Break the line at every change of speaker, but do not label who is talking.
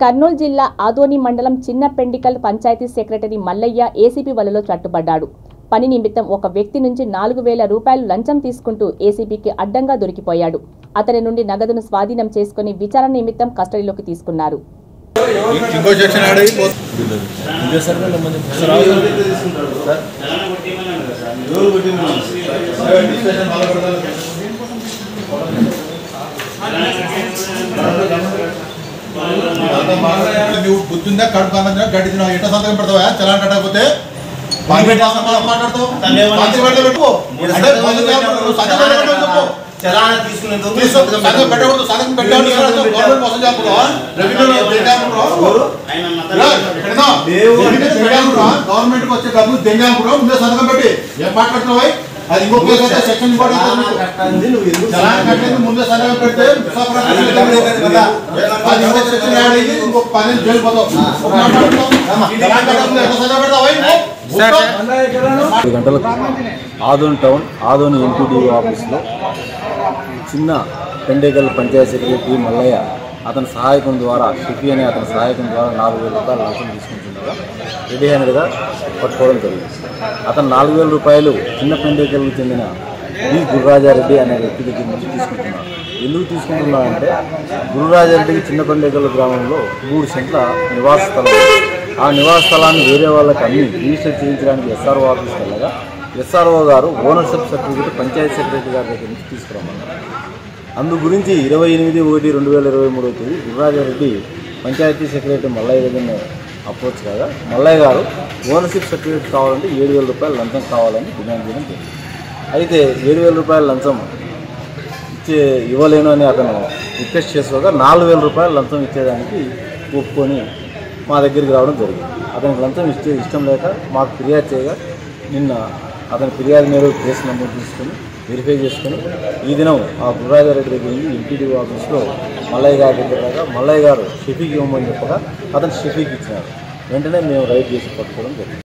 కర్నూలు జిల్లా ఆదోని మండలం చిన్నపెండికల్ panchayat secretary Mallayya ACP వలలో పట్టుబడ్డాడు. పని నిమిత్తం ఒక వ్యక్తి నుంచి 4000 రూపాయలు లంచం తీసుకుంటూ ఏసీపీకి అడ్డంగా దొరికిపోయాడు. అతని నుండి నగదును స్వాధీనం చేసుకుని విచారణ నిమిత్తం కస్టడీలోకి తీసుకున్నారు.
బుద్ధిందా కడుపు కానంగా గడ్డి తిన ఎట్లా సంతకం పెడతావా? చలాన్ కట్టకపోతే గవర్నమెంట్ కి వచ్చే డబ్బులు దెంగాపురం ముందే సంతకం పెట్టి ఏం మాట్లాడుతున్నావు? అది ఇంకో సెక్షన్ ఇంకో 10
గంటలకు ఆదోని టౌన్ ఆదోని ఎంపీడీ ఆఫీస్లో చిన్న పెండేకల్ పంచాయతీ సెక్రటరీ మల్లయ్య అతని సహాయకం ద్వారా షిఫీ అనే అతని సహాయకం ద్వారా 4000 రూపాయలు లంచం తీసుకుంటుండగా రెడీ హ్యాండెడ్గా పట్టుకోవడం జరిగింది. అతను 4000 రూపాయలు చిన్న పెండేకల్కు చెందిన బి గురురాజారెడ్డి అనే వ్యక్తి దగ్గర నుంచి తీసుకుంటున్నాడు. ఎందుకు తీసుకుంటున్నాడంటే గురురాజారెడ్డికి చిన్న పెండేకల్ గ్రామంలో 3 సెంట్ల నివాస స్థలం. ఆ నివాస స్థలాన్ని వేరే వాళ్ళకి అన్ని రిజిస్టర్ చేయించడానికి ఎస్ఆర్ఓ ఆఫీస్కి వెళ్ళగా ఎస్ఆర్ఓ గారు ఓనర్షిప్ సర్టిఫికేట్ పంచాయతీ సెక్రటరీ గారి దగ్గర నుంచి తీసుకురమ్మన్నారు. అందు గురించి 28/1/2023 తేదీ గురురాజారెడ్డి పంచాయతీ సెక్రటరీ మల్లయ్య దగ్గర అప్రోచ్ కాగా మల్లయ్య గారు ఓనర్షిప్ సర్టిఫికేట్ కావాలంటే 7000 రూపాయలు లంచం కావాలని డిమాండ్ చేయడం జరిగింది. అయితే 7000 రూపాయల లంచం ఇవ్వలేను అని అతను రిక్వెస్ట్ చేసుకోగా 4000 రూపాయలు లంచం ఇచ్చేదానికి ఒప్పుకొని మా దగ్గరికి రావడం జరిగింది. అతనికి లంచం ఇష్టం లేక మాకు ఫిర్యాదు చేయగా నిన్న అతని ఫిర్యాదు మేరకు కేసు నమోదు తీసుకొని వెరిఫై చేసుకుని ఈ దినం ఆ గురురాజారెడ్డి దగ్గర నుండి ఎంపీడీ ఆఫీస్లో మల్లయ్య గారి దగ్గర రాగా మల్లయ్య గారు షిఫీకి ఇవ్వమని చెప్పగా అతను షిఫీకి ఇచ్చినారు. వెంటనే మేము రైడ్ చేసి పట్టుకోవడం జరిగింది.